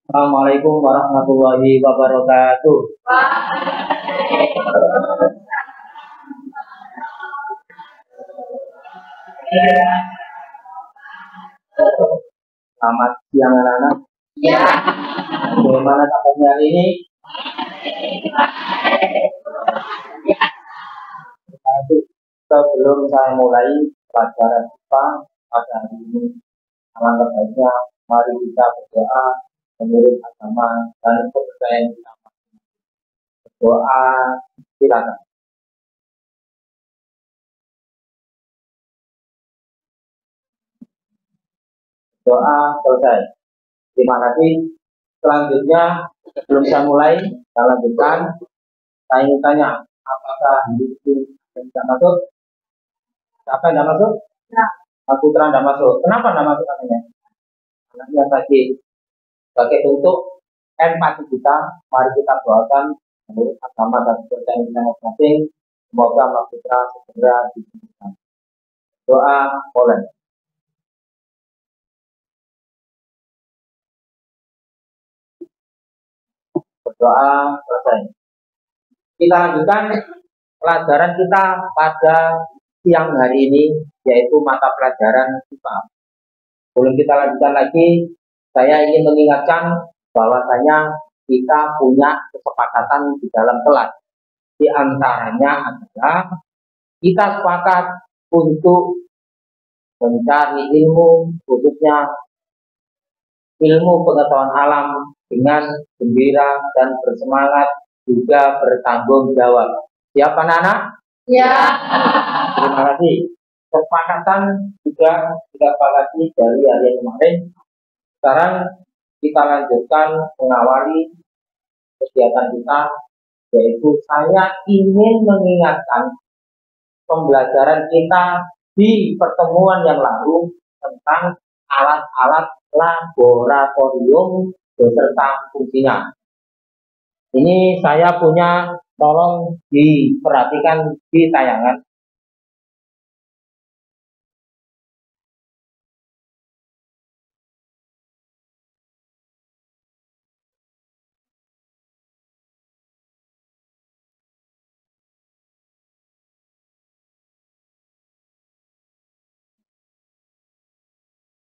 Assalamualaikum warahmatullahi wabarakatuh. Selamat siang anak-anak. Ya. Bagaimana kabarnya hari ini? Sebelum saya mulai pelajaran IPA pada hari ini, alangkah baiknya mari kita berdoa menurut agama dan kepercayaan kita. Berdoa, silakan. Doa selesai. Terima kasih. Selanjutnya, sebelum saya mulai, saya lanjutkan. Saya ingin tanya, apakah hari ini tidak masuk? Siapa yang tidak masuk? Nah. Mas Putra tidak masuk. Kenapa tidak masuk katanya? Anaknya sakit. Sebagai bentuk empati kita, mari kita doakan menurut agama dan kepercayaan kita masing-masing. Semoga Mas Putra segera disembuhkan. Doa boleh. Berdoa selesai. Kita lanjutkan pelajaran kita pada siang hari ini, yaitu mata pelajaran IPA. Sebelum kita lanjutkan lagi, saya ingin mengingatkan bahwasanya kita punya kesepakatan di dalam kelas. Di antaranya adalah kita sepakat untuk mencari ilmu, khususnya ilmu pengetahuan alam dengan gembira dan bersemangat, juga bertanggung jawab. Siapa anak-anak? Ya. Terima kasih. Kesepakatan juga kita sepakati dari hari kemarin. Sekarang kita lanjutkan mengawali kegiatan kita, yaitu saya ingin mengingatkan pembelajaran kita di pertemuan yang lalu tentang alat-alat laboratorium beserta fungsinya. Ini saya punya, tolong diperhatikan di tayangan.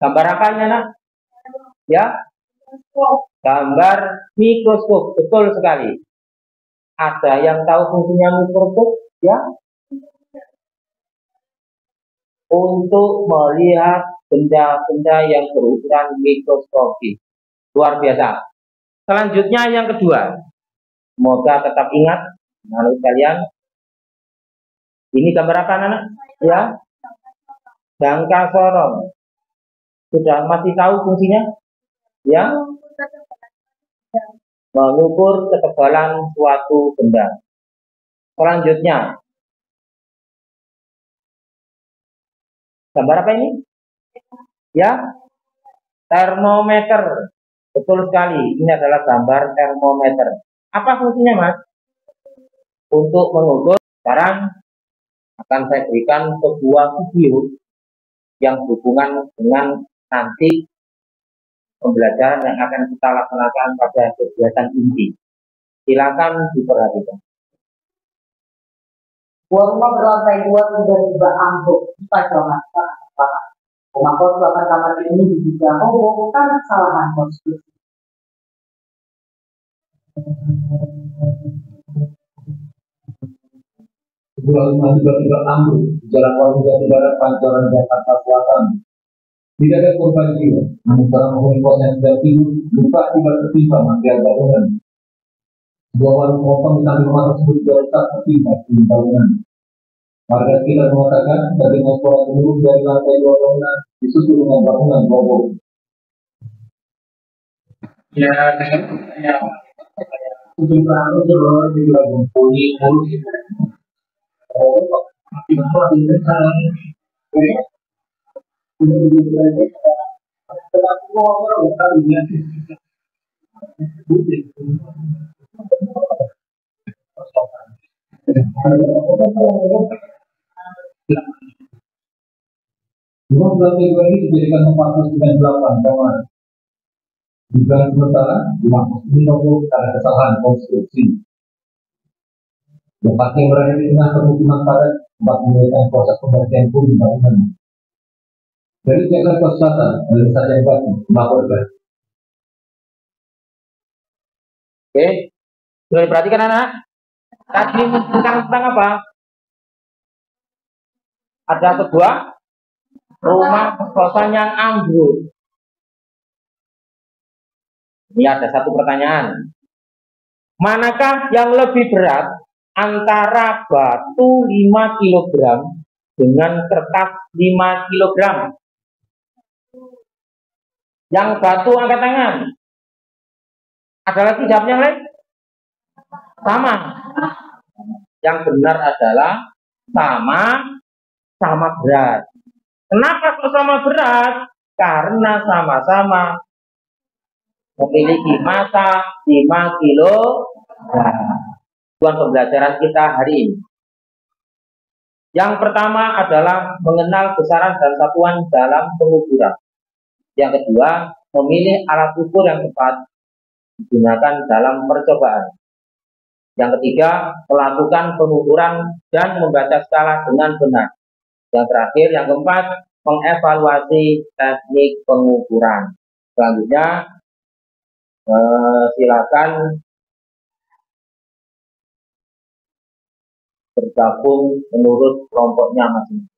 Gambar apa ini, anak? Ya, gambar mikroskop, betul sekali. Ada yang tahu fungsinya mikroskop? Ya, untuk melihat benda-benda yang berukuran mikroskopis. Luar biasa. Selanjutnya yang kedua, semoga tetap ingat, anak sekalian. Ini gambar apa, anak? Ya, jangka sorong. Sudah masih tahu fungsinya? Ya, mengukur ketebalan suatu benda. Selanjutnya, gambar apa ini? Ya, termometer. Betul sekali, ini adalah gambar termometer. Apa fungsinya, Mas? Untuk mengukur. Sekarang akan saya berikan sebuah video yang berhubungan dengan nanti pembelajaran yang akan kita laksanakan pada kegiatan inti. Silakan diperhatikan. Rumah berlantai 2 tiba-tiba ambruk di pajangan tanah. Rumah kos 8 kamar ini diduga roboh karena kesalahan konstruksi. Sebuah rumah tiba-tiba ambruk di Jalan Wahyu Jati Barat, Pancoran, Jakarta Selatan. Tidak ada korban jiwa, namun para penghuni kos yang sedang tidur lupa tiba tertimpa material bangunan. Sebuah warung kosong di samping rumah tersebut juga rusak tertimpa di bangunan. Warga sekitar mengatakan terdengar suara gemuruh dari lantai 2 bangunan disusul dengan bangunan roboh. Ya, ujung perang itu di dalam bunyi mulus. Rumah berlantai 2 ini dijadikan tempat kos dengan 8 kamar. Dugaan sementara rumah ini roboh karena kesalahan konstruksi. Tempat yang berada di tengah permukiman padat tempat memulihkan proses pembersihan puing bangunan. Dari Jakarta Selatan, dari Sajak Batu, melaporkan. Oke, sudah diperhatikan anak? Tadi tentang apa? Ada sebuah rumah kos-kosan yang ambruk. Ini ada satu pertanyaan. Manakah yang lebih berat antara batu 5 kg dengan kertas 5 kg? Yang batu angkat tangan. Ada lagi jawabnya lain? Sama. Yang benar adalah sama berat. Kenapa kok sama berat? Karena sama-sama memiliki massa 5 kg. Tujuan pembelajaran kita hari ini. Yang pertama adalah mengenal besaran dan satuan dalam pengukuran. Yang kedua, memilih alat ukur yang tepat digunakan dalam percobaan. Yang ketiga, melakukan pengukuran dan membaca skala dengan benar. Yang terakhir, yang keempat, mengevaluasi teknik pengukuran. Selanjutnya, silakan bergabung menurut kelompoknya masing-masing.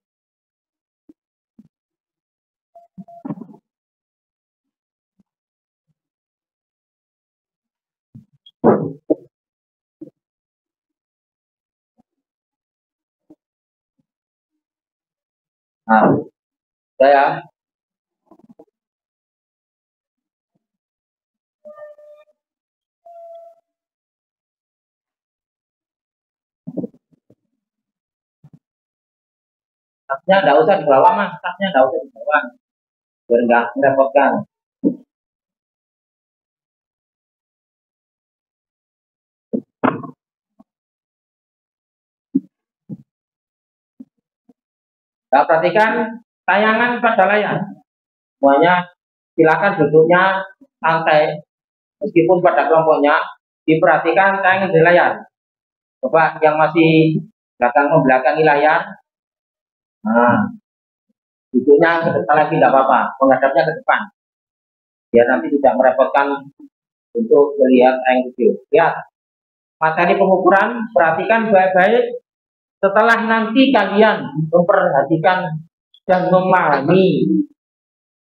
Nah, saya tasnya nggak usah dibawa mas, tasnya nggak usah dibawa, biar nggak merepotkan. Nah, perhatikan tayangan pada layar. Semuanya silakan duduknya santai, meskipun pada kelompoknya diperhatikan tayangan di layar. Coba yang masih belakang membelakangi layar, nah, duduknya ke depan lagi tidak apa-apa, menghadapnya ke depan, biar nanti tidak merepotkan untuk melihat tayangan video. Lihat materi pengukuran, perhatikan baik-baik. Setelah nanti kalian memperhatikan dan memahami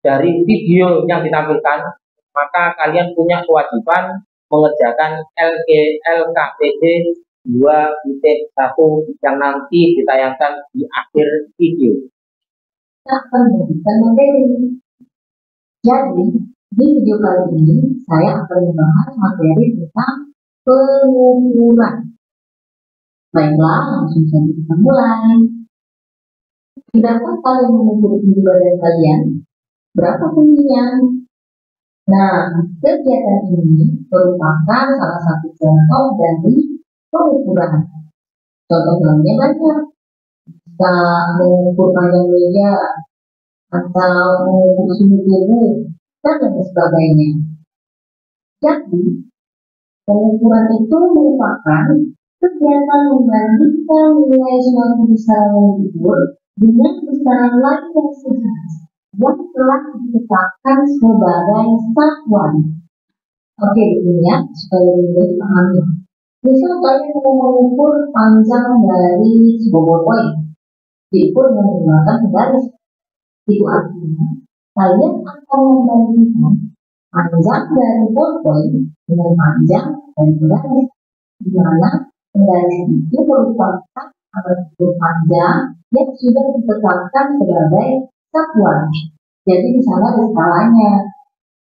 dari video yang ditampilkan, maka kalian punya kewajiban mengerjakan LKPD 2.1 yang nanti ditayangkan di akhir video. Jadi, di video kali ini saya akan membahas materi tentang pengukuran. Baiklah, langsung saja kita mulai. Tidakkah kalian mengukur tinggi badan kalian? Berapa tingginya? Nah, kegiatan ini merupakan salah satu contoh dari pengukuran. Contoh lainnya banyak. Kita mengukur panjang meja atau mengukur suhu tubuh dan lain sebagainya. Jadi, pengukuran itu merupakan kegiatan membandingkan nilai suatu besaran yang diukur dengan besaran lain yang sejenis yang telah ditetapkan sebagai satuan. Oke, begini ya, supaya lebih dipahami. Misal kalian mau mengukur panjang dari sebuah ballpoint, diukur dengan menggunakan garis. Itu artinya kalian akan membandingkan panjang dari ballpoint dengan panjang dari garis, di mana garis itu merupakan alat ukur panjang yang sudah ditetapkan sebagai satuan. Jadi di sana ada skalanya,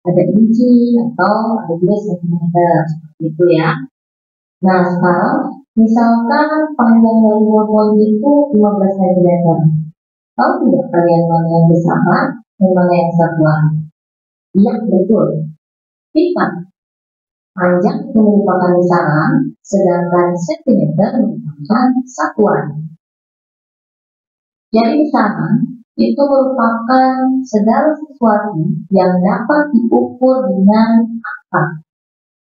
ada inci atau ada juga sentimeter, seperti itu ya. Nah sekarang misalkan panjang dari ballpoint itu 15 cm. Tahu tidak kalian mana yang bersama dan mana yang satuan? Iya betul. Pipa panjang itu merupakan besaran, sedangkan sentimeter merupakan satuan. Jadi di sana itu merupakan segala sesuatu yang dapat diukur dengan angka.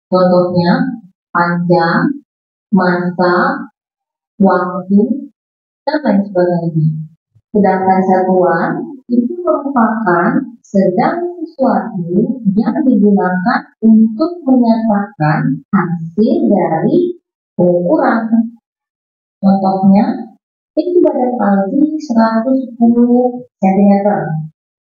Contohnya, panjang, masa, waktu, dan lain sebagainya. Sedangkan satuan itu merupakan segala sesuatu yang digunakan untuk menyatakan hasil dari pengukuran. Contohnya, ini badan Aldi 110 cm.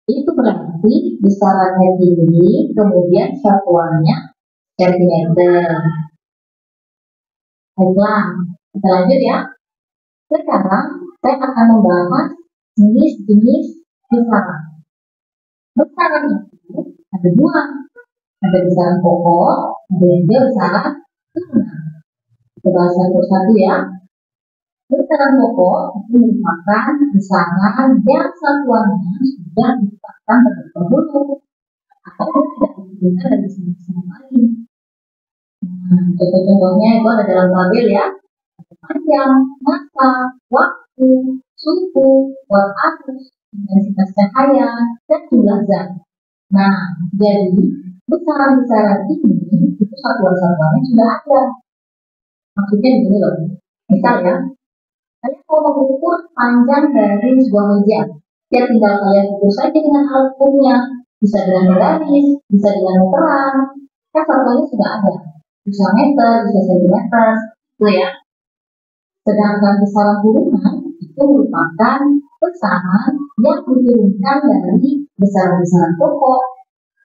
Itu berarti besarannya tinggi, kemudian satuannya centimeter. Baiklah, kita lanjut ya. Sekarang saya akan membahas jenis-jenis besaran. Besaran itu ada dua, ada besaran pokok, ada juga besaran turunan. Kita bahas satu-satu ya. Besaran pokok itu merupakan besaran yang satuannya sudah ditetapkan terlebih dahulu atau tidak dihubungkan dari besaran lain. Contoh-contohnya itu ada dalam tabel ya. Panjang, masa, waktu, suhu, watt arus, intensitas cahaya, dan jumlah zat. Nah, jadi besaran-besaran ini itu satuan-satuannya sudah ada. Maksudnya begini loh. Misal ya, kalian mau mengukur panjang dari sebuah meja, ya tinggal kalian ukur saja dengan alat ukurnya. Bisa dengan garis, bisa dengan meteran. Kan satuannya sudah ada. Bisa meter, bisa sentimeter, itu ya. Sedangkan besaran turunan itu merupakan besaran yang diturunkan dari besaran-besaran pokok.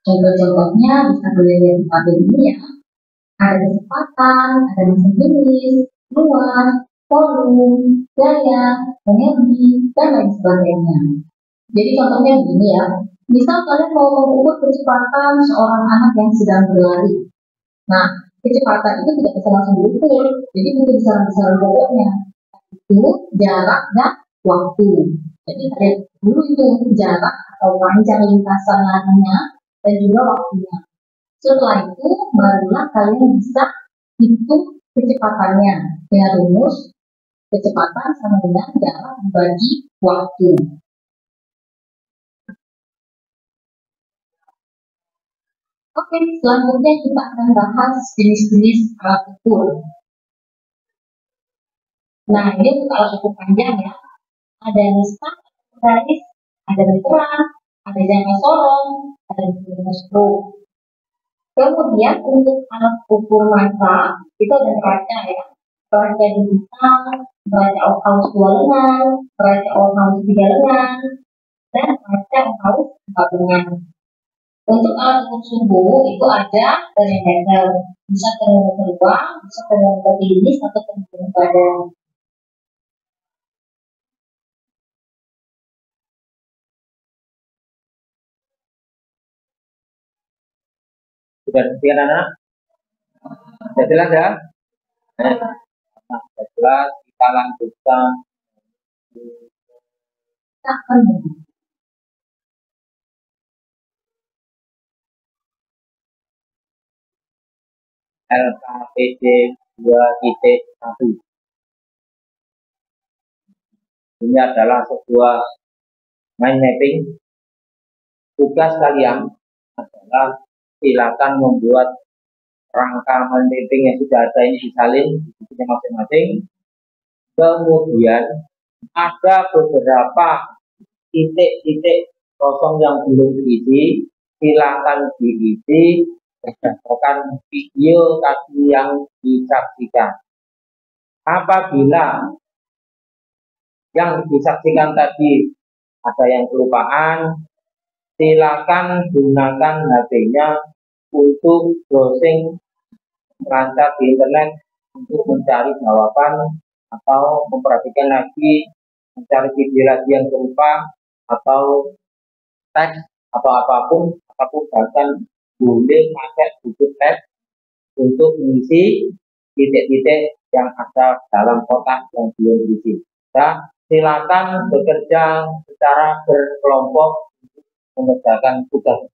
Contoh-contohnya bisa kalian lihat di tabel ini ya. Ada kecepatan, ada masa jenis, luas, volume, gaya, energi, dan lain sebagainya. Jadi contohnya begini ya. Misal kalian mau mengukur kecepatan seorang anak yang sedang berlari. Nah, kecepatan itu tidak bisa langsung diukur, jadi butuh besaran-besaran pokoknya. Itu jarak dan waktu. Jadi ada dulu itu jarak atau panjang lintasan larinya dan juga waktunya. Setelah itu barulah kalian bisa hitung kecepatannya dengan rumus kecepatan sama dengan jarak dibagi waktu. Oke, selanjutnya kita akan bahas jenis-jenis alat ukur. Nah, ini untuk alat ukur panjang ya. Ada yang instan, garis, ada meteran, ada jangka sorong, ada mikroskop. Kemudian untuk alat ukur massa itu ada neraca ya. Neraca digital, neraca Ockhaus 2 lengan, neraca Ockhaus 3 lengan, dan neraca Ockhaus 4 lengan. Untuk alat ukur suhu itu ada termometer, bisa termometer ruang, bisa termometer klinis atau termometer badan. Sudah sekian anak? Sudah jelas ya? Nah, sudah jelas kita lanjutkan. LKPD 2.1. Ini adalah sebuah mind mapping. Tugas kalian adalah silakan membuat rangka mind mapping yang sudah ada ini disalin di bukunya masing-masing. Kemudian ada beberapa titik-titik kosong yang belum diisi, silakan diisi berdasarkan video tadi yang disaksikan. Apabila yang disaksikan tadi ada yang kelupaan, silakan gunakan HP-nya untuk browsing lancar di internet untuk mencari jawaban atau memperhatikan lagi, mencari video lagi yang serupa atau teks atau apapun bahkan boleh pakai buku teks untuk mengisi titik-titik yang ada dalam kotak yang belum diisi. Ya, silakan bekerja secara berkelompok untuk mengerjakan tugas.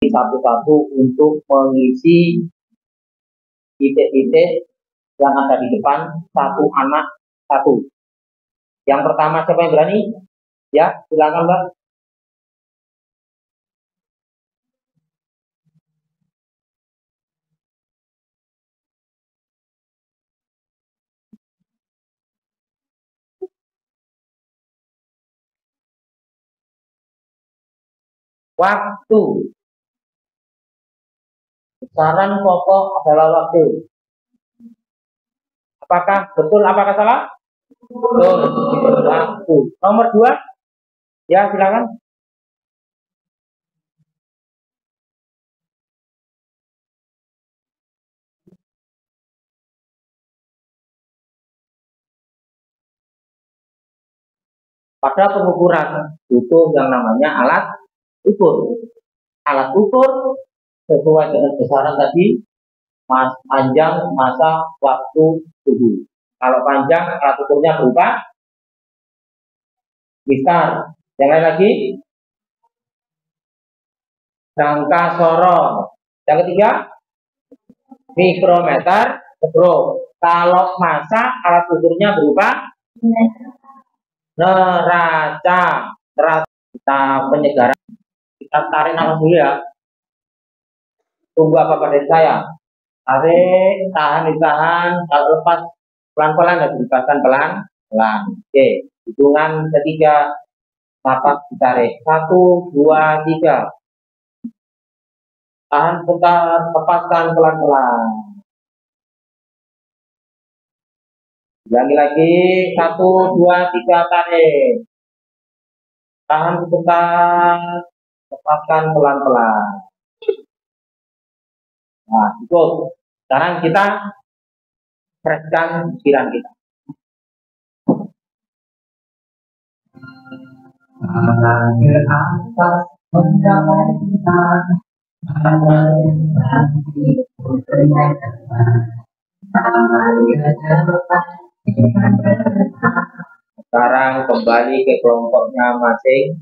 Satu-satu untuk mengisi titik-titik yang ada di depan satu anak satu. Yang pertama siapa yang berani? Ya, silakan Mbak. Waktu. Saran pokok adalah waktu. Apakah betul? Apakah salah? Betul. Waktu. Nomor 2. Ya, silakan. Pada pengukuran butuh yang namanya alat ukur. Alat ukur sesuai dengan besaran tadi, panjang, masa, waktu, suhu. Kalau panjang, alat ukurnya berupa mistar. Yang lain lagi, jangka sorong. Yang ketiga, mikrometer bro. Kalau masa, alat ukurnya berupa neraca. Kita penyegaran. Kita tarik nafas dulu ya. Tunggu apa dari saya. Tarik, tahan, ditahan. Kalau lepas pelan-pelan, dan dilepaskan pelan-pelan. Oke, hitungan ketiga. Napas ditarik. 1, 2, 3. Tahan sebentar, lepaskan pelan-pelan. Ulangi lagi. 1, 2, 3, tarik. Tahan sebentar, lepaskan pelan-pelan. Nah, cukup. Sekarang kita freshkan pikiran kita. Ke atas mencapai kita, Sekarang kembali ke kelompoknya masing.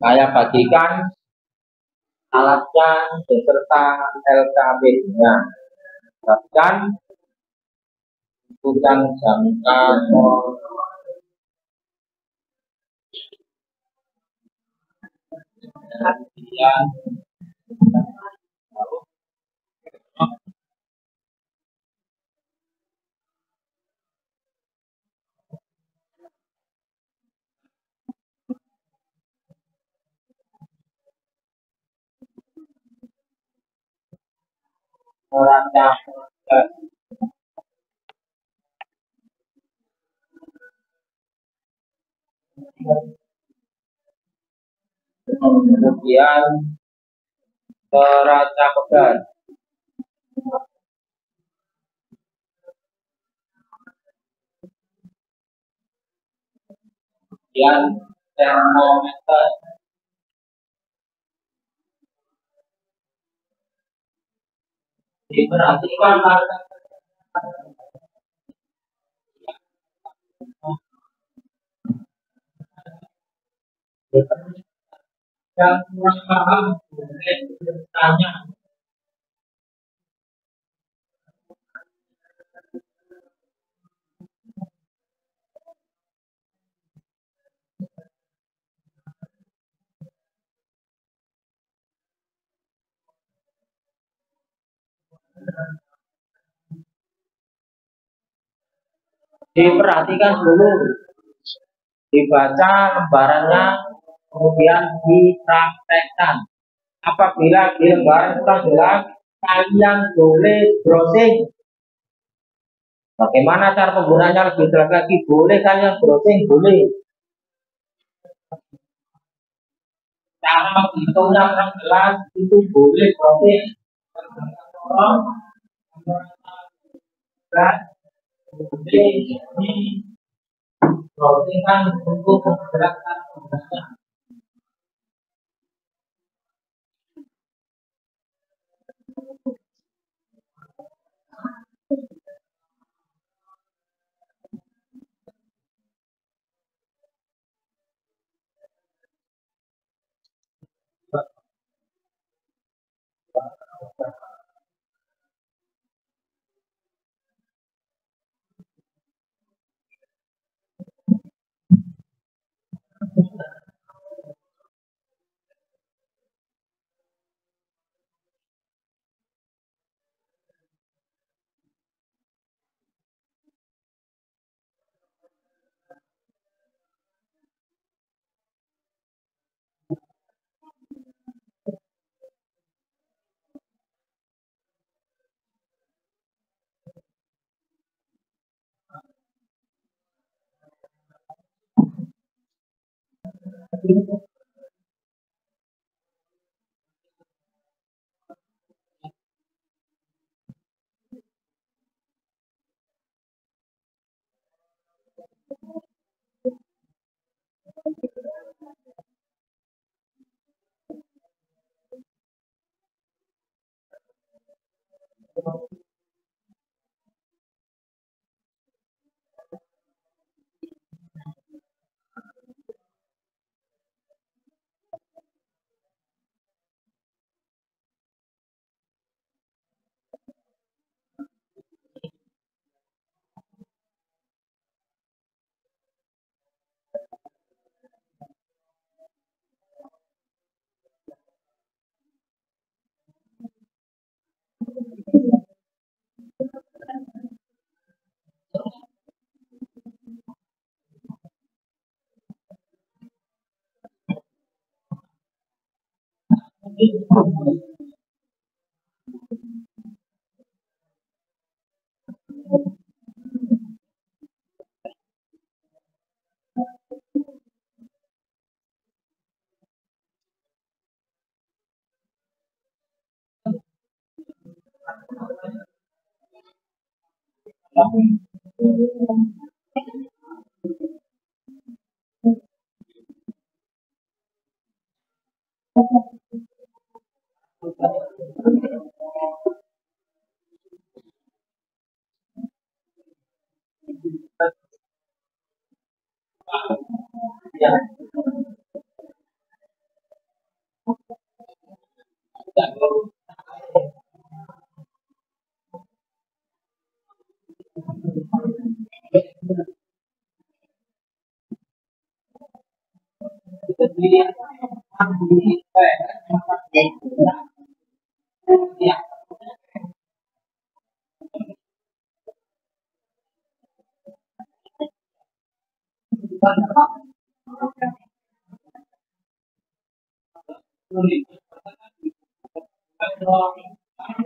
Saya bagikan alatnya beserta LKB-nya. Perhatikan bukan jangka neraca gas. Kemudian neraca pegas. Kemudian termometer. Diperhatikan harga yang kurang paham boleh bertanya. Diperhatikan dulu, dibaca lembarannya, kemudian dipraktekkan. Apabila di lembaran sudah jelas, kalian boleh browsing. Bagaimana cara penggunanya lebih jelas lagi? Boleh kalian browsing, boleh. Cara menghitungnya kurang jelas, itu boleh browsing. Boleh di browsing kan untuk menjelaskan penggunanya.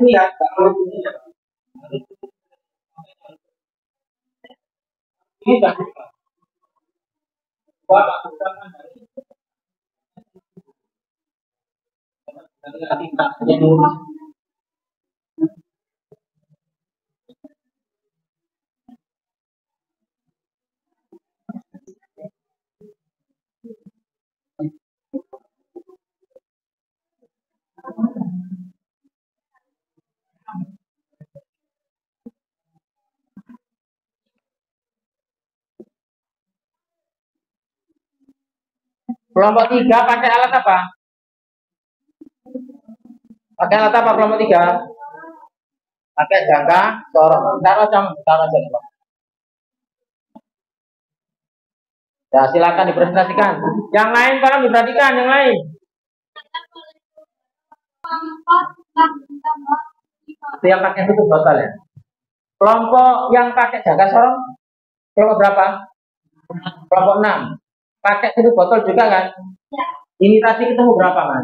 lihat, tak perlu lihat. Ini tak buka. Bapak bukan dari kelompok 3 pakai alat apa? Pakai alat apa kelompok 3? Pakai jangka sorong. Taruh aja nih, Pak. Ya, silakan dipresentasikan. Yang lain tolong diperhatikan, yang lain. Itu yang pakai tutup botol ya. Kelompok yang pakai jangka sorong kelompok berapa? Kelompok 6. Pakai tutup botol juga kan? Ini tadi ketemu berapa, Mas?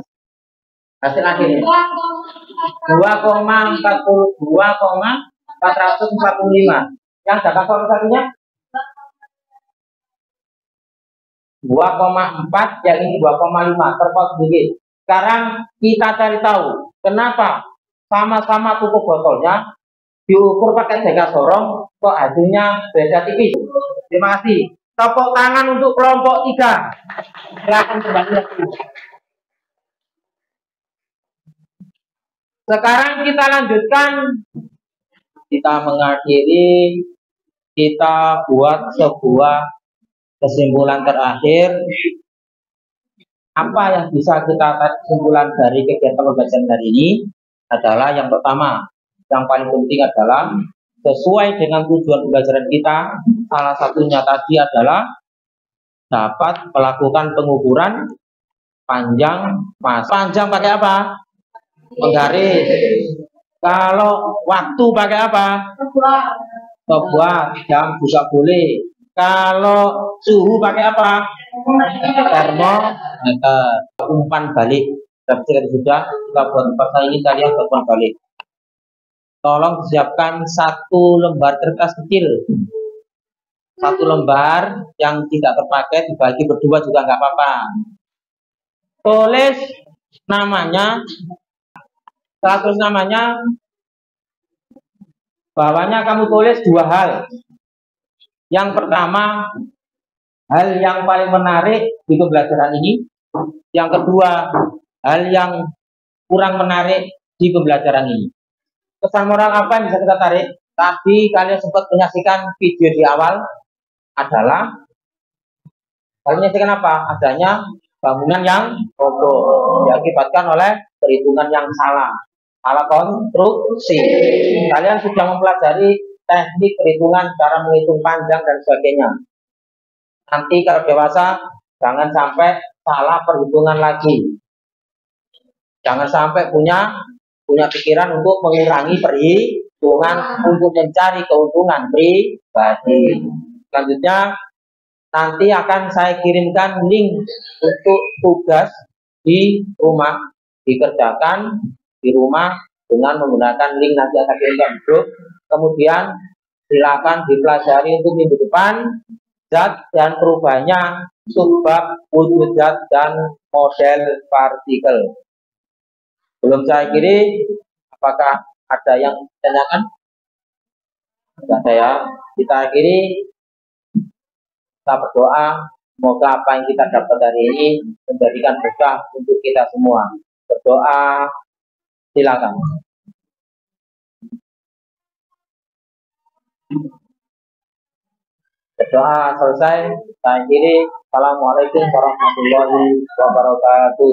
Hasil akhirnya 2,445. Yang jangka sorong satunya 2,4, yang ini 2,5, terpaut sedikit. Sekarang kita cari tahu kenapa sama-sama tutup botolnya diukur pakai jangka sorong kok hasilnya beda tipis. Terima kasih. Tepuk tangan untuk kelompok 3. Silakan kembali lagi. Sekarang kita lanjutkan. Kita mengakhiri, kita buat sebuah kesimpulan terakhir. Apa yang bisa kita tarik kesimpulan dari kegiatan pembelajaran hari ini adalah yang pertama, yang paling penting adalah sesuai dengan tujuan pembelajaran kita. Salah satunya tadi adalah dapat melakukan pengukuran panjang mas. Panjang pakai apa? Penggaris. Kalau waktu pakai apa? Kebuat. Jam juga boleh. Kalau suhu pakai apa? Termometer. Umpan balik. Sudah kita buat tempat saya ini tadi yang umpan balik. Tolong siapkan 1 lembar kertas kecil. 1 lembar yang tidak terpakai dibagi berdua juga nggak apa-apa. Tulis namanya. Setelah tulis namanya, bawahnya kamu tulis 2 hal. Yang pertama, hal yang paling menarik di pembelajaran ini. Yang kedua, hal yang kurang menarik di pembelajaran ini. Pesan moral apa yang bisa kita tarik? Tadi kalian sempat menyaksikan video di awal adalah kalian menyaksikan apa? Adanya bangunan yang roboh diakibatkan oleh perhitungan yang salah konstruksi. Kalian sudah mempelajari teknik perhitungan, cara menghitung panjang dan sebagainya. Nanti kalau dewasa jangan sampai salah perhitungan lagi. Jangan sampai punya pikiran untuk mengurangi perhitungan untuk mencari keuntungan pribadi. Selanjutnya nanti akan saya kirimkan link untuk tugas di rumah, dikerjakan di rumah dengan menggunakan link, nanti akan kirimkan grup. Kemudian silakan dipelajari untuk minggu depan zat dan perubahannya, subbab, wujud zat dan model partikel. Belum saya kiri, apakah ada yang ditanyakan? Tidak saya. Kita akhiri, kita berdoa, semoga apa yang kita dapat hari ini menjadikan berkah untuk kita semua. Berdoa, silakan. Berdoa selesai, saya akhiri. Assalamualaikum warahmatullahi wabarakatuh.